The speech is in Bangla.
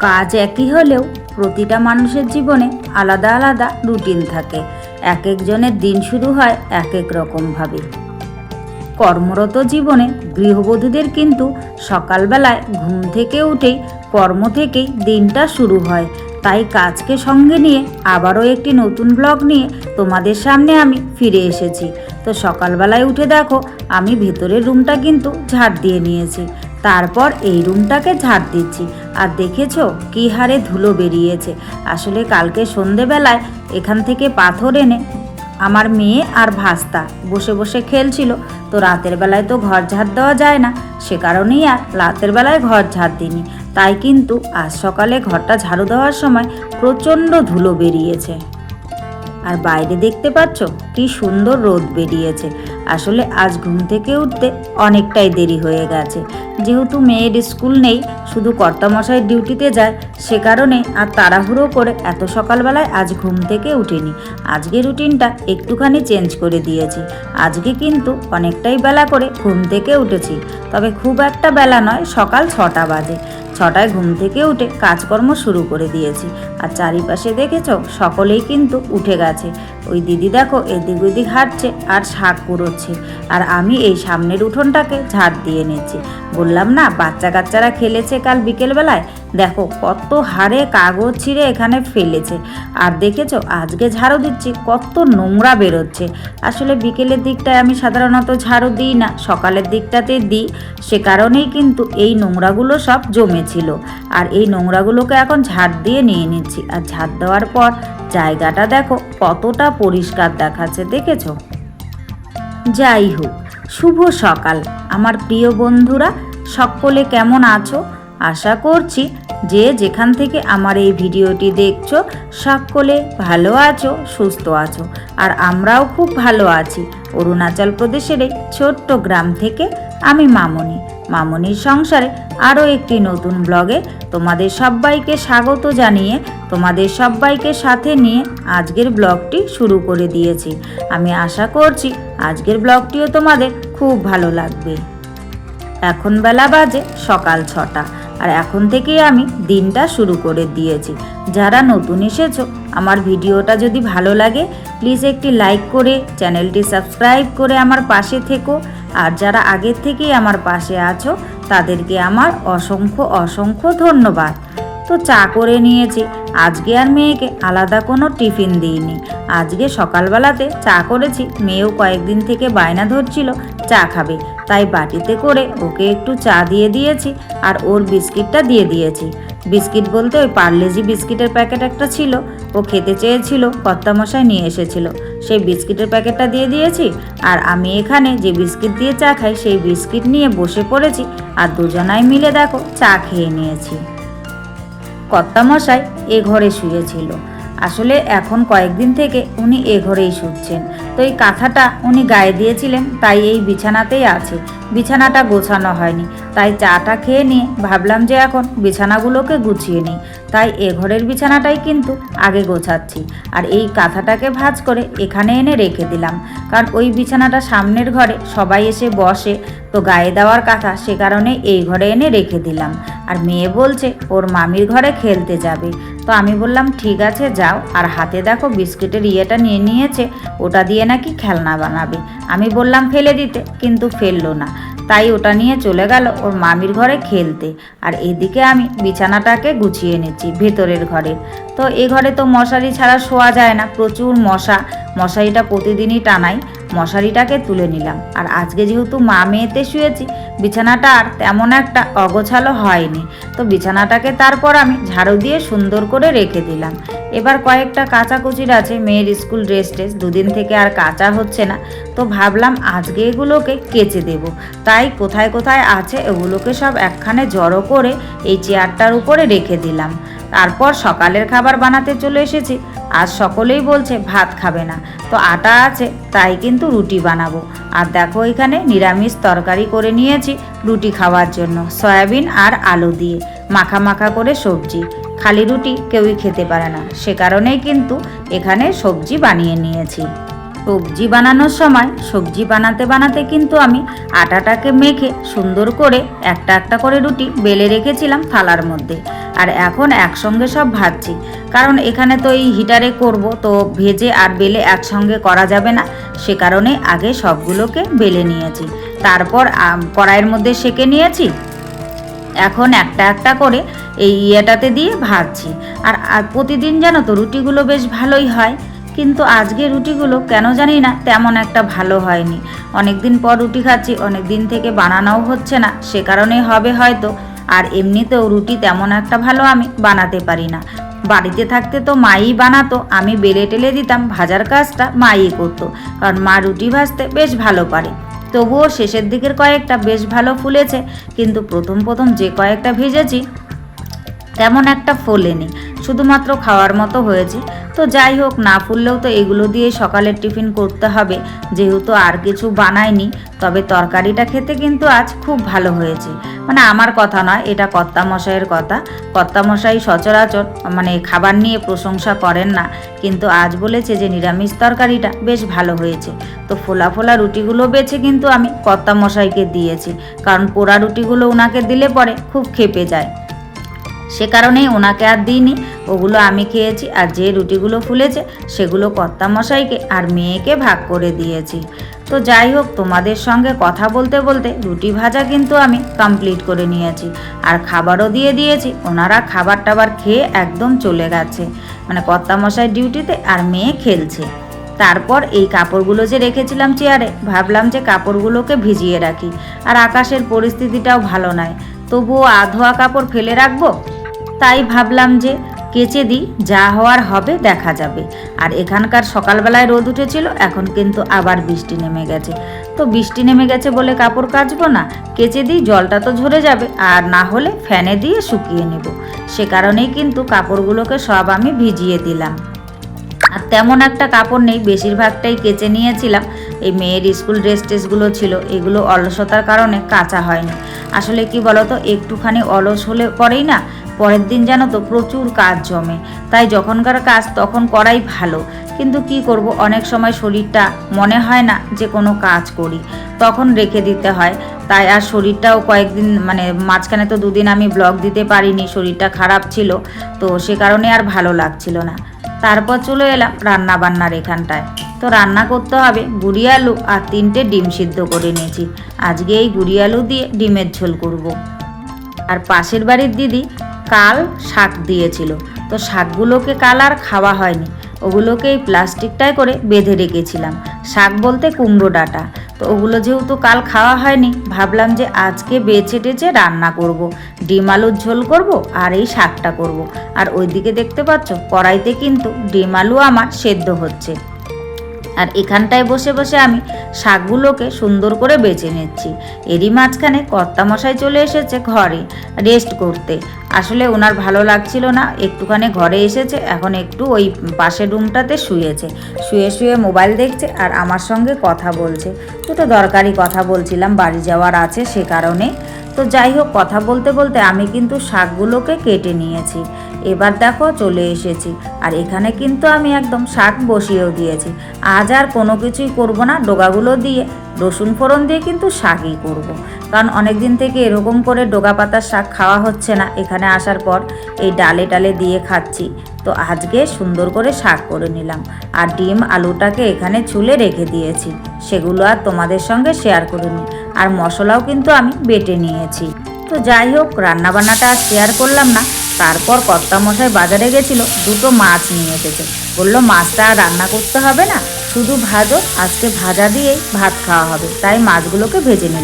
কাজ একই হলেও প্রতিটা মানুষের জীবনে আলাদা আলাদা রুটিন থাকে। এক একজনের দিন শুরু হয় এক এক রকমভাবে। কর্মরত জীবনে গৃহবধূদের কিন্তু সকালবেলায় ঘুম থেকে উঠেই কর্ম থেকেই দিনটা শুরু হয়। তাই কাজকে সঙ্গে নিয়ে আবারও একটি নতুন ব্লগ নিয়ে তোমাদের সামনে আমি ফিরে এসেছি। তো সকালবেলায় উঠে দেখো আমি ভেতরের রুমটা কিন্তু ঝাড় দিয়ে নিয়েছি, তারপর এই রুমটাকে ঝাড় দিচ্ছি। আর দেখেছো কী হারে ধুলো বেরিয়েছে। আসলে কালকে সন্ধেবেলায় এখান থেকে পাথর এনে আমার মেয়ে আর ভাস্তা বসে বসে খেলছিল। তো রাতের বেলায় তো ঘর ঝাড় দেওয়া যায় না, সে কারণেই আর রাতের বেলায় ঘর ঝাড় দিইনি। তাই কিন্তু আজ সকালে ঘরটা ঝাড়ু দেওয়ার সময় প্রচণ্ড ধুলো বেরিয়েছে। আর বাইরে দেখতে পাচ্ছ কি সুন্দর রোদ বেরিয়েছে। আসলে আজ ঘুম থেকে উঠতে অনেকটাই দেরি হয়ে গেছে, যেহেতু মেয়ের স্কুল নেই, শুধু কর্তামশাই ডিউটিতে যায়, সে কারণে আর তাড়াহুড়ো করে এত সকালবেলায় আজ ঘুম থেকে উঠিনি। আজকে রুটিনটা একটুখানি চেঞ্জ করে দিয়েছি। আজকে কিন্তু অনেকটাই বেলা করে ঘুম থেকে উঠেছি, তবে খুব একটা বেলা নয়, সকাল 6টা বাজে। 6টায় ঘুম থেকে উঠে কাজকর্ম শুরু করে দিয়েছি। আর চারিপাশে দেখেছো সকলেই কিন্তু উঠে গেছে। ওই দিদি দেখো এদিক ওদিক হাঁটছে আর শাক কুড়োচ্ছে, আর আমি এই সামনের উঠোনটাকে ঝাড় দিয়ে নিচ্ছি। বললাম না বাচ্চা কাচ্চারা খেলেছে কাল বিকেলবেলায়, দেখো কত হারে কাগজ ছিঁড়ে এখানে ফেলেছে। আর দেখেছো আজকে ঝাড়ু দিচ্ছি কত নোংরা বেরোচ্ছে। আসলে বিকেলের দিকটায় আমি সাধারণত ঝাড়ু দিই না, সকালের দিকটাতে দিই, সে কারণেই কিন্তু এই নোংরাগুলো সব জমেছিল। আর এই নোংরাগুলোকে এখন ঝাড় দিয়ে নিয়ে নিচ্ছি। আর ঝাড় দেওয়ার পর জায়গাটা দেখো কতটা পরিষ্কার দেখাচ্ছে, দেখেছো? যাই হোক, শুভ সকাল আমার প্রিয় বন্ধুরা, সকলে কেমন আছো? আশা করছি যে যেখান থেকে আমার এই ভিডিওটি দেখছো সকলে ভালো আছো, সুস্থ আছো। আর আমরাও খুব ভালো আছি। অরুণাচল প্রদেশের এই ছোট্ট গ্রাম থেকে আমি মামনির সংসারে আরও একটি নতুন ব্লগে তোমাদের সবাইকে স্বাগত জানিয়ে তোমাদের সবাইকে সাথে নিয়ে আজকের ব্লগটি শুরু করে দিয়েছি। আমি আশা করছি আজকের ব্লগটিও তোমাদের খুব ভালো লাগবে। এখন বেলা বাজে সকাল 6টা, আর এখন থেকেই আমি দিনটা শুরু করে দিয়েছি। যারা নতুন এসেছো আমার ভিডিওটা যদি ভালো লাগে প্লিজ একটি লাইক করে চ্যানেলটি সাবস্ক্রাইব করে আমার পাশে থেকো। আর যারা আগের থেকেই আমার পাশে আছো তাদেরকে আমার অসংখ্য ধন্যবাদ। তো চা করে নিয়েছি। আজকে আর মেয়েকে আলাদা কোনো টিফিন দিইনি। আজকে সকালবেলাতে চা করেছি, মেয়েও কয়েকদিন থেকে বায়না ধরছিল চা খাবে, তাই বাটিতে করে ওকে একটু চা দিয়ে দিয়েছি আর ওর বিস্কিটটা দিয়ে দিয়েছি। বিস্কিট বলতে ওই পার্লেজি বিস্কিটের প্যাকেট একটা ছিল, ও খেতে চেয়েছিল, কর্তামশাই নিয়ে এসেছিল, সেই বিস্কিটের প্যাকেটটা দিয়ে দিয়েছি। আর আমি এখানে যে বিস্কিট দিয়ে চা খাই সেই বিস্কিট নিয়ে বসে পড়েছি, আর দুজনাই মিলে দেখো চা খেয়ে নিয়েছি। কর্তামশাই এ ঘরে শুয়েছিল। আসলে এখন কয়েকদিন থেকে উনি এ ঘরেই শুচ্ছেন। তো এই কাঁথাটা উনি গায়ে দিয়েছিলেন, তাই এই বিছানাতেই আছে। বিছানাটা গোছানো হয়নি, তাই চাটা খেয়ে নিয়ে ভাবলাম যে এখন বিছানাগুলোকে গুছিয়ে নিই। তাই এ ঘরের বিছানাটাই কিন্তু আগে গোছাচ্ছি। আর এই কাঁথাটাকে ভাঁজ করে এখানে এনে রেখে দিলাম, কারণ ওই বিছানাটা সামনের ঘরে সবাই এসে বসে, তো গায়ে দেওয়ার কাঁথা, সে কারণে এই ঘরে এনে রেখে দিলাম। আর মেয়ে বলছে ওর মামির ঘরে খেলতে যাবে, তো আমি বললাম ঠিক আছে যাও। আর হাতে দেখো বিস্কিটের ইয়েটা নিয়ে নিয়েছে, ওটা দিয়ে নাকি খেলনা বানাবে। আমি বললাম ফেলে দিতে, কিন্তু ফেললো না, তাই ওটা নিয়ে চলে গেল ওর মামির ঘরে খেলতে। আর এদিকে আমি বিছানাটাকে গুছিয়ে নিচ্ছি ভেতরের ঘরে। তো এ ঘরে তো মশারি ছাড়া শোয়া যায় না, প্রচুর মশা, মশারিটা প্রতিদিনই টানাই। মশারিটাকে তুলে নিলাম। আর আজকে যেহেতু মা মেয়েতে শুয়েছি, বিছানাটা আর তেমন একটা অগোছালো হয়নি, তো বিছানাটাকে তারপর আমি ঝাড়ু দিয়ে সুন্দর করে রেখে দিলাম। এবার কয়েকটা কাচাকুচির আছে, মেয়ের স্কুল ড্রেস দুদিন থেকে আর কাচা হচ্ছে না, তো ভাবলাম আজকে এগুলোকে কেচে দেব। তাই কোথায় কোথায় আছে এগুলোকে সব একখানে জড়ো করে এই চেয়ারটার উপরে রেখে দিলাম। তারপর সকালের খাবার বানাতে চলে এসেছি। আজ সকলেই বলছে ভাত খাবে না, তো আটা আছে, তাই কিন্তু রুটি বানাবো। আর দেখো এখানে নিরামিষ তরকারি করে নিয়েছি রুটি খাওয়ার জন্য, সয়াবিন আর আলু দিয়ে মাখা মাখা করে সবজি। খালি রুটি কেউই খেতে পারে না, সে কারণেই কিন্তু এখানে সবজি বানিয়ে নিয়েছি। সবজি বানানোর সময় সবজি বানাতে বানাতে কিন্তু আমি আটাটাকে মেখে সুন্দর করে একটা একটা করে রুটি বেলে রেখেছিলাম থালার মধ্যে। আর এখন একসঙ্গে সব ভাজছি, কারণ এখানে তো এই হিটারে করব, তো ভেজে আর বেলে একসঙ্গে করা যাবে না, সে কারণে আগে সবগুলোকে বেলে নিয়েছি, তারপর কড়াইয়ের মধ্যে সেঁকে নিয়েছি। এখন একটা একটা করে এই ইয়েটাতে দিয়ে ভাজছি। আর প্রতিদিন জানো তো রুটিগুলো বেশ ভালোই হয়, কিন্তু আজকে রুটিগুলো কেন জানি না তেমন একটা ভালো হয়নি। অনেক দিন পর রুটি খাচ্ছি, অনেক দিন থেকে বানানোও হচ্ছে না, সে কারণেই হবে হয়তো। আর এমনিতেও রুটি তেমন একটা ভালো আমি বানাতে পারি না। বাড়িতে থাকতে তো মাই বানাতো, আমি বেলে টেলে দিতাম, ভাজার কাজটা মাই করতো, কারণ মা রুটি ভাজতে বেশ ভালো পারে। তবুও শেষের দিকের কয়েকটা বেশ ভালো ফুলেছে, কিন্তু প্রথম প্রথম যে কয়েকটা ভেজেছি তেমন একটা ফোলেনি, শুধুমাত্র খাওয়ার মতো হয়েছে। তো যাই হোক, না ফুললেও তো এগুলো দিয়ে সকালের টিফিন করতে হবে, যেহেতু আর কিছু বানাইনি। তবে তরকারিটা খেতে কিন্তু আজ খুব ভালো হয়েছে, মানে আমার কথা নয়, এটা কর্তামশাইয়ের কথা। কর্তামশাই সচরাচর মানে খাবার নিয়ে প্রশংসা করেন না, কিন্তু আজ বলেছে যে নিরামিষ তরকারিটা বেশ ভালো হয়েছে। তো ফোলা ফোলা রুটিগুলো বেছে কিন্তু আমি কর্তামশাইকে দিয়েছি, কারণ পোড়া রুটিগুলো ওনাকে দিলে পরে খুব খেপে যায়, সে কারণেই ওনাকে আর দিইনি, ওগুলো আমি খেয়েছি। আর যে রুটিগুলো ফুলেছে সেগুলো কর্তামশাইকে আর মেয়েকে ভাগ করে দিয়েছি। তো যাই হোক, তোমাদের সঙ্গে কথা বলতে বলতে রুটি ভাজা কিন্তু আমি কমপ্লিট করে নিয়েছি, আর খাবারও দিয়ে দিয়েছি। ওনারা খাবার টাবার খেয়ে একদম চলে গেছে, মানে কর্তামশাই ডিউটিতে আর মেয়ে খেলছে। তারপর এই কাপড়গুলো যে রেখেছিলাম চেয়ারে, ভাবলাম যে কাপড়গুলোকে ভিজিয়ে রাখি, আর আকাশের পরিস্থিতিটাও ভালো নয়, তবুও আধোয়া কাপড় ফেলে রাখবো, তাই ভাবলাম যে কেচে দিই, যা হওয়ার হবে দেখা যাবে। আর এখানকার সকালবেলায় রোদ উঠেছিল, এখন কিন্তু আবার বৃষ্টি নেমে গেছে। তো বৃষ্টি নেমে গেছে বলে কাপড় কাচবো না, কেচে দিই, জলটা তো ঝরে যাবে, আর না হলে ফ্যানে দিয়ে শুকিয়ে নেব। সে কারণেই কিন্তু কাপড়গুলোকে সব আমি ভিজিয়ে দিলাম। আর তেমন একটা কাপড় নেই, বেশিরভাগটাই কেচে নিয়েছিলাম। এই মেয়ের স্কুল ড্রেসগুলো ছিল, এগুলো অলসতার কারণে কাচা হয়নি। আসলে কি বলতো, একটুখানি অলস হলে পরেই না পরের দিন জানো তো প্রচুর কাজ জমে, তাই যখনকার কাজ তখন করাই ভালো। কিন্তু কি করব, অনেক সময় শরীরটা মনে হয় না যে কোনো কাজ করি, তখন রেখে দিতে হয়। তাই আর শরীরটাও কয়েকদিন, মানে মাঝখানে তো দুদিন আমি ব্লগ দিতে পারিনি, শরীরটা খারাপ ছিল, তো সে কারণে আর ভালো লাগছিল না। তারপর চলে এলাম রান্না বান্নার এখানটায়। তো রান্না করতে হবে গুড়ি আলু আর 3টে ডিম সিদ্ধ করে নিয়েছি। আজকে এই গুড়ি আলু দিয়ে ডিমের ঝোল করব। আর পাশের বাড়ির দিদি কাল শাক দিয়েছিল, তো শাকগুলোকে কাল আর খাওয়া হয়নি, ওগুলোকে এই প্লাস্টিকটায় করে বেঁধে রেখেছিলাম। শাক বলতে কুমড়ো ডাঁটা, তো ওগুলো যেহেতু কাল খাওয়া হয়নি, ভাবলাম যে আজকে বেছে টেছে রান্না করব, ডিম আলুর ঝোল করব আর এই শাকটা করব। আর ওইদিকে দেখতে পাচ্ছ কড়াইতে কিন্তু ডিম আলু আমার সেদ্ধ হচ্ছে, আর এখানটায় বসে বসে আমি শাকগুলোকে সুন্দর করে বেছে নিচ্ছি। এরই মাঝখানে কর্তামশাই চলে এসেছে ঘরে রেস্ট করতে। আসলে ওনার ভালো লাগছিল না, একটুখানি ঘরে এসেছে, এখন একটু ওই পাশের রুমটাতে শুয়ে শুয়ে মোবাইল দেখছে আর আমার সঙ্গে কথা বলছে। দুটো দরকারি কথা বলছিলাম, বাড়ি যাওয়ার আছে সে কারণে। তো যাই হোক, কথা বলতে বলতে আমি কিন্তু শাকগুলোকে কেটে নিয়েছি। এবার দেখো চলে এসেছি, আর এখানে কিন্তু আমি একদম শাক বসিয়েও দিয়েছি। আজ আর কোনো কিছুই করব না, ডোগাগুলো দিয়ে রসুন ফোড়ন দিয়ে কিন্তু শাকই করব। কারণ অনেক দিন থেকে এরকম করে ডোগা পাতার শাক খাওয়া হচ্ছে না, এখানে আসার পর এই ডালে টালে দিয়ে খাচ্ছি। তো আজকে সুন্দর করে শাক করে নিলাম, আর ডিম আলুটাকে এখানে ছুলে রেখে দিয়েছি, সেগুলো আর তোমাদের সঙ্গে শেয়ার করিনি। আর মশলাও কিন্তু আমি বেটে নিয়েছি। তো যাই হোক, রান্নাবান্নাটা আর শেয়ার করলাম না। তারপর কর্তামশাই বাজারে গেছিল, দুটো মাছ নিয়ে এসেছে, বললো মাছটা আর রান্না করতে হবে না, শুধু ভাজো, আজকে ভাজা দিয়েই ভাত খাওয়া হবে, তাই মাছগুলোকে ভেজে নিলাম।